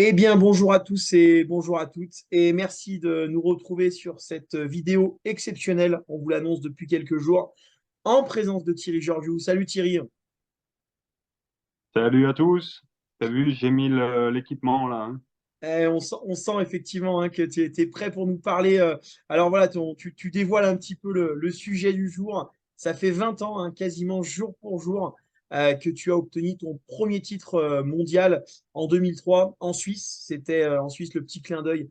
Eh bien, bonjour à tous et bonjour à toutes, et merci de nous retrouver sur cette vidéo exceptionnelle. On vous l'annonce depuis quelques jours, en présence de Thierry Georgiou. Salut Thierry. Salut à tous. T'as vu, j'ai mis l'équipement là, hein. On sent effectivement que tu es prêt pour nous parler. Alors voilà, tu dévoiles un petit peu le sujet du jour. Ça fait 20 ans, quasiment jour pour jour, que tu as obtenu ton premier titre mondial en 2003 en Suisse. C'était en Suisse le petit clin d'œil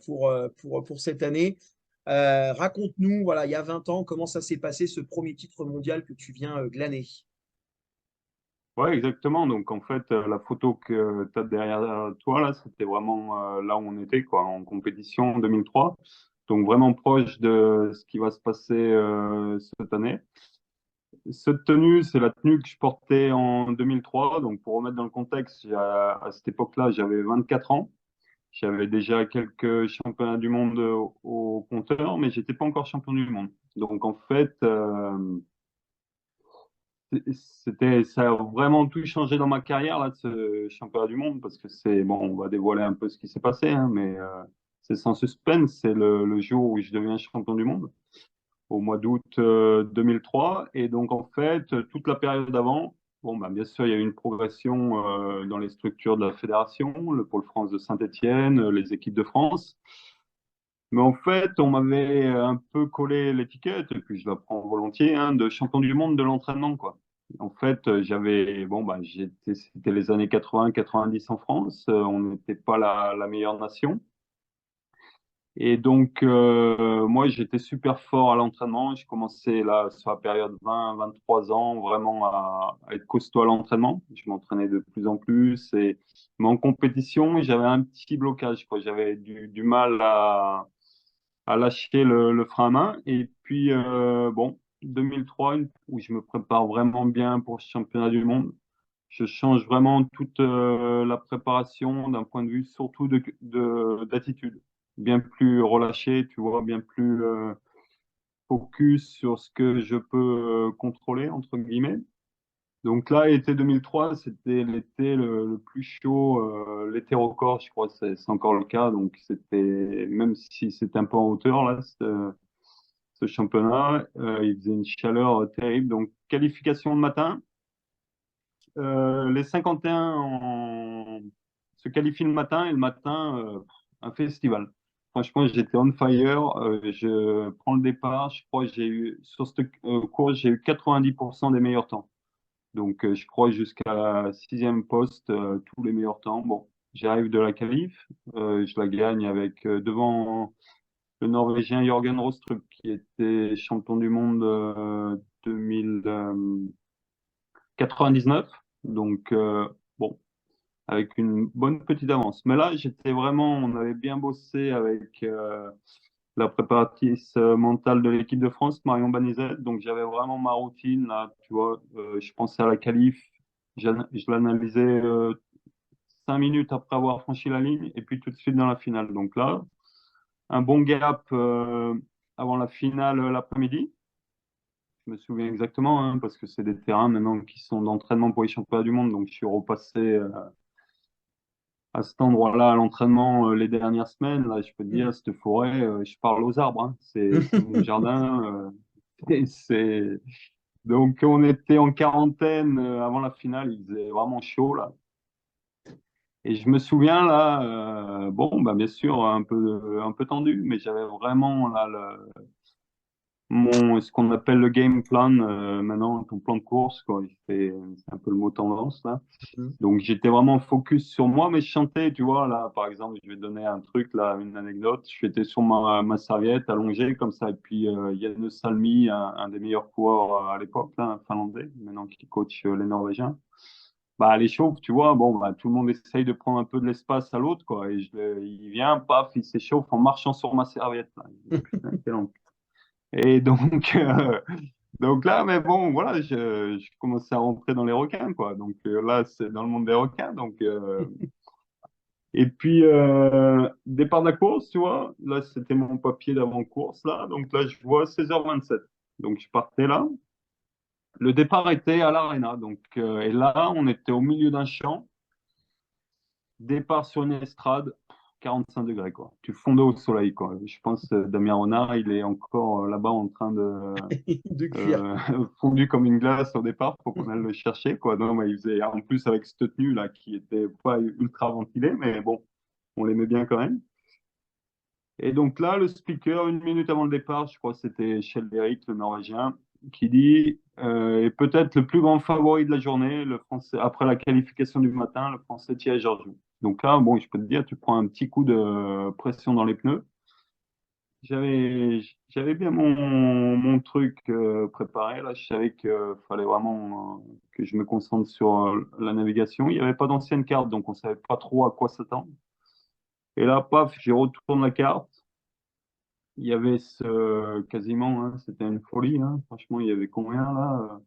pour cette année. Raconte-nous, voilà, il y a 20 ans, comment ça s'est passé ce premier titre mondial que tu viens glaner. Ouais, exactement. Donc en fait, la photo que tu as derrière toi là, c'était vraiment là où on était quoi, en compétition en 2003. Donc vraiment proche de ce qui va se passer cette année. Cette tenue, c'est la tenue que je portais en 2003. Donc pour remettre dans le contexte, à cette époque-là, j'avais 24 ans. J'avais déjà quelques championnats du monde au compteur, mais j'étais pas encore champion du monde. Donc en fait, ça a vraiment tout changé dans ma carrière, là, de ce championnat du monde, parce que bon, on va dévoiler un peu ce qui s'est passé, hein, mais c'est sans suspense. C'est le jour où je deviens champion du monde, au mois d'août 2003. Et donc, en fait, toute la période avant, bon, bah, bien sûr, il y a eu une progression dans les structures de la fédération, le Pôle France de Saint-Étienne, les équipes de France. Mais en fait, on m'avait un peu collé l'étiquette, et puis je la prends volontiers, hein, de champion du monde de l'entraînement, quoi. En fait, bon, bah, c'était les années 80-90 en France, on n'était pas la meilleure nation. Et donc, moi, j'étais super fort à l'entraînement. Je commençais là, sur la période 20-23 ans, vraiment à être costaud à l'entraînement. Je m'entraînais de plus en plus. Mais en compétition, j'avais un petit blocage, quoi. J'avais du mal à lâcher le frein à main. Et puis, bon, 2003, où je me prépare vraiment bien pour ce championnat du monde. Je change vraiment toute la préparation d'un point de vue surtout d'attitude. Bien plus relâché, tu vois, bien plus focus sur ce que je peux contrôler, entre guillemets. Donc là, été 2003, c'était l'été le plus chaud, l'été record, je crois, c'est encore le cas. Donc c'était, même si c'était un peu en hauteur, là, ce championnat, il faisait une chaleur terrible. Donc qualification le matin. Les 51 se qualifient le matin et le matin, un festival. Franchement, j'étais on fire. Je prends le départ. Je crois que sur cette course, j'ai eu 90% des meilleurs temps. Donc, je crois jusqu'à sixième poste, tous les meilleurs temps. Bon, j'arrive de la qualif. Je la gagne avec devant le Norvégien Jørgen Rostrup, qui était champion du monde 2099. Donc, bon, avec une bonne petite avance. Mais là, on avait bien bossé avec la préparatrice mentale de l'équipe de France, Marion Banizet. Donc, j'avais vraiment ma routine, là, tu vois. Je pensais à la qualif, je l'analysais 5 minutes après avoir franchi la ligne et puis tout de suite dans la finale. Donc là, un bon gap avant la finale l'après-midi. Je me souviens exactement, hein, parce que c'est des terrains maintenant qui sont d'entraînement pour les championnats du monde. Donc, je suis repassé à cet endroit-là, à l'entraînement, les dernières semaines, là, je peux te dire, cette forêt, je parle aux arbres, hein. C'est mon jardin. C'est... Donc, on était en quarantaine avant la finale, il faisait vraiment chaud, là. Et je me souviens, là, bon, bah, bien sûr, un peu tendu, mais j'avais vraiment, là, ce qu'on appelle le game plan, maintenant, ton plan de course, quoi. C'est un peu le mot tendance, là. Donc j'étais vraiment focus sur moi, mais je chantais, tu vois, là, par exemple, je vais te donner un truc, là, une anecdote. J'étais sur ma serviette, allongée, comme ça, et puis Janne Salmi, un des meilleurs coureurs à l'époque, là, un Finlandais, maintenant qui coach les Norvégiens. Bah, les chauffe, tu vois, bon, bah, tout le monde essaye de prendre un peu de l'espace à l'autre, quoi, et il vient, paf, il s'échauffe en marchant sur ma serviette, là. Je dis, putain, quel enculé. Et donc, donc là, mais bon, voilà, je commençais à rentrer dans les requins, quoi. Donc là, c'est dans le monde des requins. Donc, et puis, départ de la course, tu vois, là, c'était mon papier d'avant-course, là. Donc là, je vois 16h27. Donc, je partais là. Le départ était à l'Arena. Donc, et là, on était au milieu d'un champ. départ sur une estrade, 45 degrés, quoi. Tu fondais au soleil, quoi. Je pense que Damien Renard, il est encore là-bas en train de de cuir. fondu comme une glace au départ pour qu'on aille le chercher, quoi. Non, mais il faisait, en plus avec cette tenue là qui était pas ultra ventilée, mais bon, on l'aimait bien quand même. Et donc là, le speaker, une minute avant le départ, je crois que c'était Kjell-Erik, le Norvégien, qui dit est peut-être le plus grand favori de la journée, le Français, après la qualification du matin, le Français Thierry Georgiou. Donc là, bon, je peux te dire, tu prends un petit coup de pression dans les pneus. J'avais, j'avais bien mon truc préparé. Là, je savais qu'il fallait vraiment que je me concentre sur la navigation. Il n'y avait pas d'ancienne carte, donc on savait pas trop à quoi s'attendre. Et là, paf, j'y retourne la carte. Il y avait quasiment, hein, c'était une folie, hein. Franchement, il y avait combien là?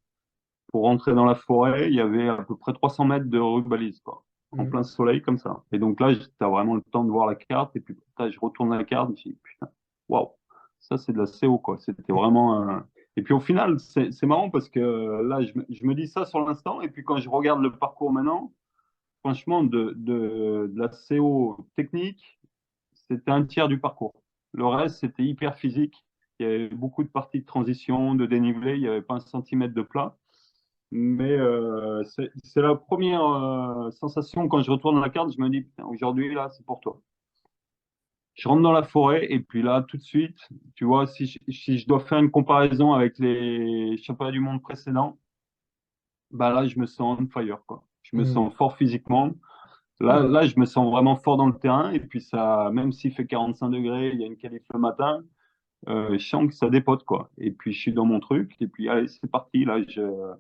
Pour rentrer dans la forêt, il y avait à peu près 300 mètres de rubalise, quoi, en Mm. plein soleil comme ça. Et donc là, tu as vraiment le temps de voir la carte. Et puis, putain, je retourne la carte, je me dis, putain, waouh, ça c'est de la CO, quoi. C'était vraiment. Et puis au final, c'est marrant parce que là, je me dis ça sur l'instant. Et puis quand je regarde le parcours maintenant, franchement, de la CO technique, c'était un tiers du parcours. Le reste, c'était hyper physique. Il y avait beaucoup de parties de transition, de dénivelé. Il n'y avait pas un centimètre de plat. Mais c'est la première sensation quand je retourne la carte. Je me dis, putain, aujourd'hui, là, c'est pour toi. Je rentre dans la forêt et puis là, tout de suite, tu vois, si je dois faire une comparaison avec les championnats du monde précédents, bah là, je me sens on fire, quoi. Je me Mm. sens fort physiquement. Là, je me sens vraiment fort dans le terrain. Et puis, ça, même s'il fait 45 degrés, il y a une qualif le matin, je sens que ça dépote, quoi. Et puis, je suis dans mon truc. Et puis, allez, c'est parti. Là, je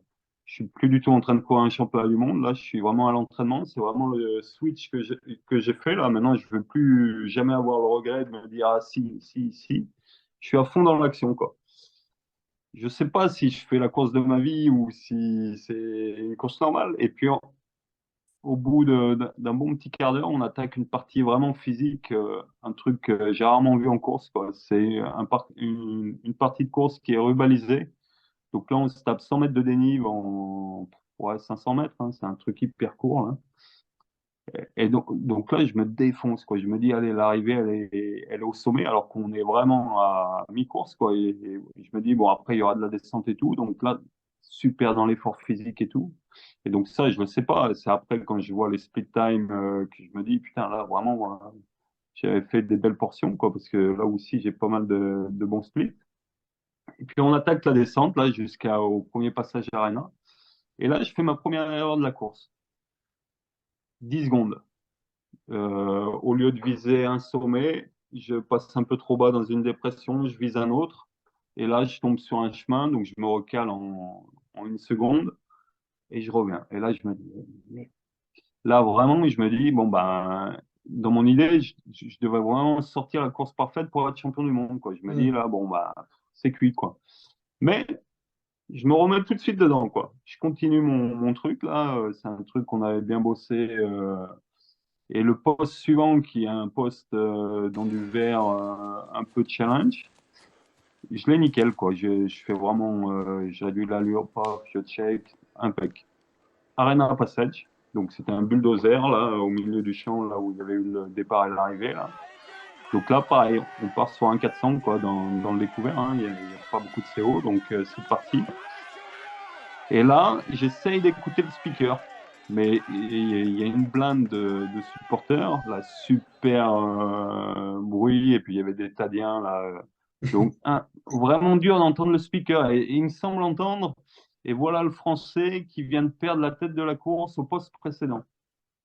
suis plus du tout en train de courir un championnat du monde. Là, je suis vraiment à l'entraînement. C'est vraiment le switch que j'ai fait. Là, maintenant, je veux plus jamais avoir le regret de me dire, ah, si, si, si. Je suis à fond dans l'action, quoi. Je sais pas si je fais la course de ma vie ou si c'est une course normale. Et puis, au bout d'un bon petit quart d'heure, on attaque une partie vraiment physique, un truc que j'ai rarement vu en course, quoi. C'est une partie de course qui est rubalisée. Donc là, on se tape 100 mètres de dénive en ouais, 500 mètres, hein. C'est un truc hyper court, hein. Et donc là, je me défonce, quoi. Je me dis, allez, l'arrivée, elle est au sommet, alors qu'on est vraiment à mi-course, quoi. Et je me dis, bon, après, il y aura de la descente et tout. Donc là, super dans l'effort physique et tout. Et donc ça, je ne le sais pas. C'est après, quand je vois les split time, que je me dis, putain, là, vraiment, j'avais fait des belles portions, quoi. Parce que là aussi, j'ai pas mal de bons splits. Et puis, on attaque la descente, là, jusqu'au premier passage Arena. Et là, je fais ma première erreur de la course. 10 secondes. Au lieu de viser un sommet, je passe un peu trop bas dans une dépression, je vise un autre. Et là, je tombe sur un chemin, donc je me recale en une seconde et je reviens. Et là, je me dis, merde. Là, vraiment, je me dis, bon, ben, dans mon idée, je devrais vraiment sortir la course parfaite pour être champion du monde, quoi. Je me dis, Mm. là, bon, bah, c'est cuit, quoi. Mais je me remets tout de suite dedans, quoi. Je continue mon truc, là. C'est un truc qu'on avait bien bossé. Et le poste suivant, qui est un poste dans du vert un peu challenge, je l'ai nickel, quoi. Je fais vraiment, je réduis l'allure, paf, je check, impec. Arena Passage, donc c'était un bulldozer, là, au milieu du champ, là où il y avait eu le départ et l'arrivée, là. Donc là, pareil, on part sur un 400, quoi, dans le découvert, hein. Il y a pas beaucoup de CO, donc c'est parti. Et là, j'essaye d'écouter le speaker, mais il y a une blinde de supporters, là, super bruit, et puis il y avait des Tadiens, là. Donc, vraiment dur d'entendre le speaker. Et il me semble entendre, et voilà le Français qui vient de perdre la tête de la course au poste précédent.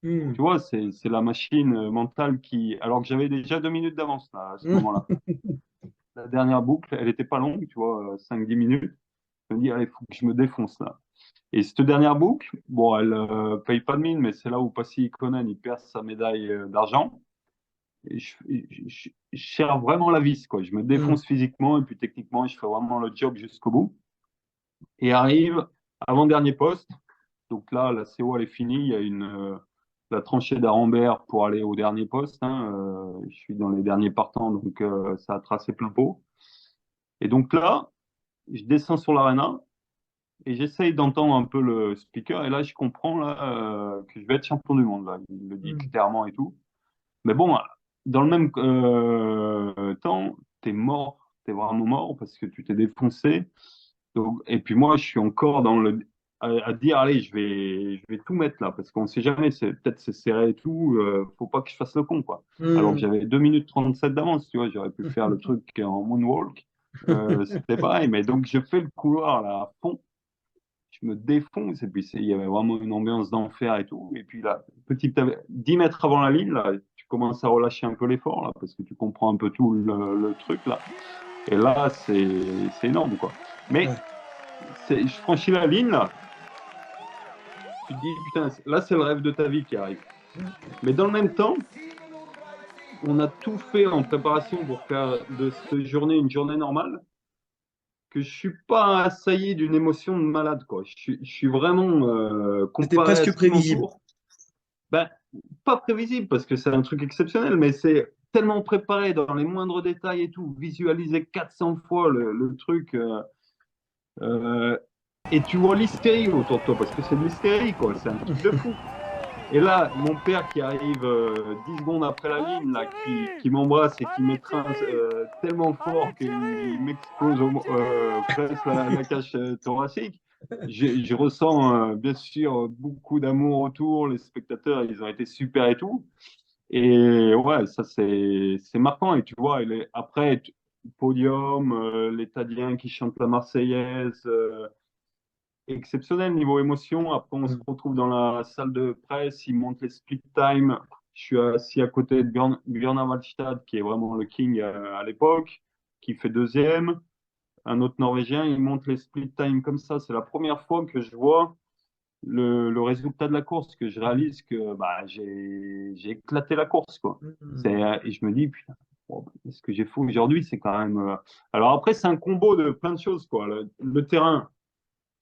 Mm. Tu vois, c'est la machine mentale qui. Alors que j'avais déjà 2 minutes d'avance, là, à ce Mm. moment-là. La dernière boucle, elle n'était pas longue, tu vois, 5-10 minutes. Je me dis, allez, il faut que je me défonce, là. Et cette dernière boucle, bon, elle paye pas de mine, mais c'est là où Passy Ikonen il perd sa médaille d'argent. Et je serre vraiment la vis, quoi. Je me Mm. défonce physiquement et puis techniquement, je fais vraiment le job jusqu'au bout. Et arrive avant-dernier poste. Donc là, la CO, elle est finie. Il y a la tranchée d'Arambert pour aller au dernier poste, hein. Je suis dans les derniers partants, donc ça a tracé plein pot. Et donc là, je descends sur l'aréna. et j'essaye d'entendre un peu le speaker. Et là, je comprends là, que je vais être champion du monde. Là. Il le dit Mm. clairement et tout. Mais bon, dans le même temps, t'es mort. T'es vraiment mort parce que tu t'es défoncé. Donc, et puis moi, je suis encore dans à dire, allez, je vais tout mettre là, parce qu'on ne sait jamais, peut-être c'est serré et tout, faut pas que je fasse le con, quoi. Alors que Mm. j'avais 2 minutes 37 d'avance, tu vois, j'aurais pu faire le truc en moonwalk, c'était pareil, mais donc je fais le couloir là à fond, je me défonce, et puis il y avait vraiment une ambiance d'enfer et tout, et puis là, 10 mètres avant la ligne, là, tu commences à relâcher un peu l'effort, là, parce que tu comprends un peu tout le truc, là, et là, c'est énorme, quoi. Mais Ouais. je franchis la ligne, là, tu te dis, putain, là, c'est le rêve de ta vie qui arrive. Mais dans le même temps, on a tout fait en préparation pour faire de cette journée une journée normale, que je suis pas assailli d'une émotion de malade, quoi. Je suis vraiment, C'était comparé à presque ce qui prévisible. m'entoure, ben, pas prévisible parce que c'est un truc exceptionnel, mais c'est tellement préparé dans les moindres détails et tout, visualisé 400 fois le truc. Euh, et tu vois l'hystérie autour de toi, parce que c'est de l'hystérie, quoi. C'est un truc de fou. Et là, mon père qui arrive 10 secondes après la ligne, là, qui m'embrasse et qui m'étreint tellement fort qu'il m'explose presque la cage thoracique. Je ressens bien sûr beaucoup d'amour autour. Les spectateurs, ils ont été super et tout. Et ouais, ça c'est marquant. Et tu vois, après, podium, les Tadiens qui chantent la Marseillaise. Exceptionnel niveau émotion. Après, on se Mm. retrouve dans la salle de presse, ils montent les split time. Je suis assis à côté de Björn Wallstad, qui est vraiment le king à l'époque, qui fait deuxième. Un autre Norvégien, il monte les split time comme ça. C'est la première fois que je vois le résultat de la course, que je réalise que bah, j'ai éclaté la course, quoi. Mm. Et je me dis, putain, bon, ce que j'ai fait aujourd'hui, c'est quand même. Alors après, c'est un combo de plein de choses, quoi. Le terrain,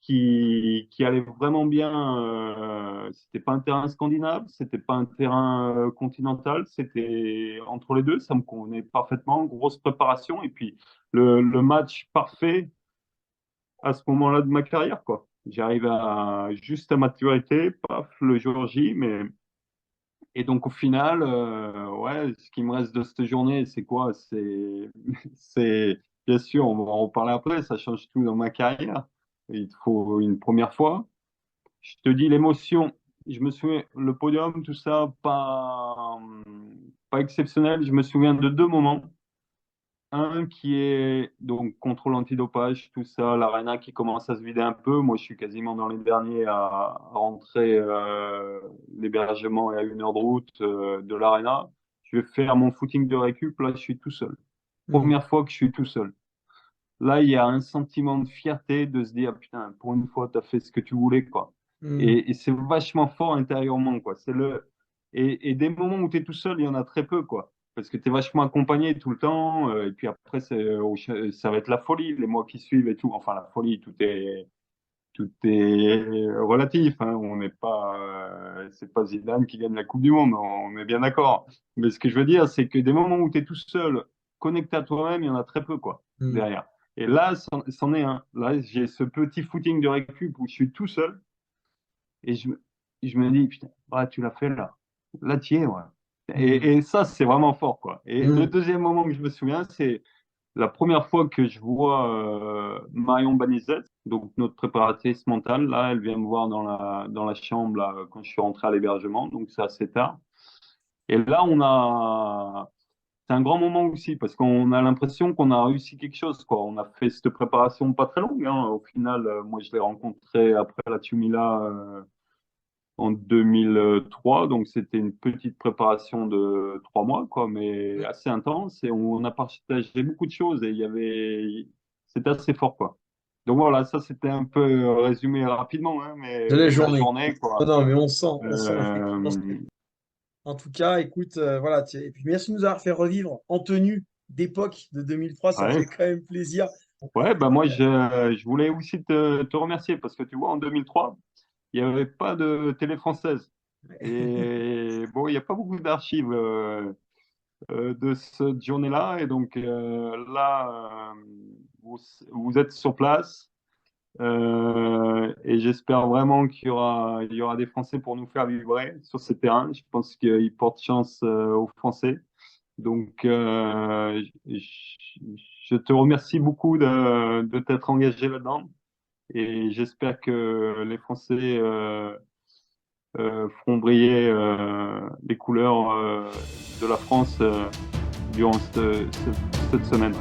qui allait vraiment bien. C'était pas un terrain scandinave, c'était pas un terrain continental, c'était entre les deux. Ça me convenait parfaitement. Grosse préparation et puis le match parfait à ce moment-là de ma carrière, quoi. J'arrive à juste à maturité, paf, le jour J, mais et donc au final, ouais, ce qui me reste de cette journée, c'est quoi? C'est bien sûr, on va en reparler après. Ça change tout dans ma carrière. Il te faut une première fois. Je te dis l'émotion. Je me souviens, le podium, tout ça, pas exceptionnel. Je me souviens de deux moments. Un qui est donc contrôle antidopage, tout ça, l'arena qui commence à se vider un peu. Moi, je suis quasiment dans les derniers à rentrer l'hébergement et à 1 heure de route de l'arena. Je vais faire mon footing de récup. Là, je suis tout seul. Mm. Première fois que je suis tout seul. Là, il y a un sentiment de fierté de se dire, putain, pour une fois, tu as fait ce que tu voulais, quoi. Mm. Et c'est vachement fort intérieurement, quoi. Et des moments où tu es tout seul, il y en a très peu, quoi. Parce que tu es vachement accompagné tout le temps. Et puis après, ça va être la folie, les mois qui suivent et tout. Enfin, la folie, tout est relatif, hein. On n'est pas, c'est pas Zidane qui gagne la Coupe du Monde, on est bien d'accord. Mais ce que je veux dire, c'est que des moments où tu es tout seul, connecté à toi-même, il y en a très peu, quoi, Mm. derrière. Et là, c'en est un. Là, j'ai ce petit footing de récup où je suis tout seul et je me dis, putain, ah, tu l'as fait là. Là, tu y es, ouais. Mm. Et ça, c'est vraiment fort, quoi. Et le Mm. deuxième moment que je me souviens, c'est la première fois que je vois Marion Banizet, donc notre préparatrice mentale, là, elle vient me voir dans la chambre là, quand je suis rentré à l'hébergement, donc c'est assez tard. Et là, c'est un grand moment aussi parce qu'on a l'impression qu'on a réussi quelque chose, quoi. On a fait cette préparation pas très longue, hein. Au final, moi, je l'ai rencontré après la Tumila en 2003, donc c'était une petite préparation de 3 mois, quoi, mais assez intense, et on a partagé beaucoup de choses, et c'était assez fort, quoi. Donc voilà, ça c'était un peu résumé rapidement, hein, De la mais la journée. journée, Non, quoi. non, mais on sent effectivement. Euh, En tout cas, écoute, voilà. Et puis merci de nous avoir fait revivre en tenue d'époque de 2003. Ça ouais, fait quand même plaisir. ouais, bah moi je voulais aussi te remercier parce que tu vois, en 2003, il n'y avait pas de télé française. Et bon, il n'y a pas beaucoup d'archives. De cette journée-là. Et donc là, vous êtes sur place. Et j'espère vraiment il y aura des Français pour nous faire vibrer sur ces terrains. Je pense qu'ils portent chance aux Français. Donc, je te remercie beaucoup de t'être engagé là-dedans. Et j'espère que les Français feront briller les couleurs de la France durant cette semaine.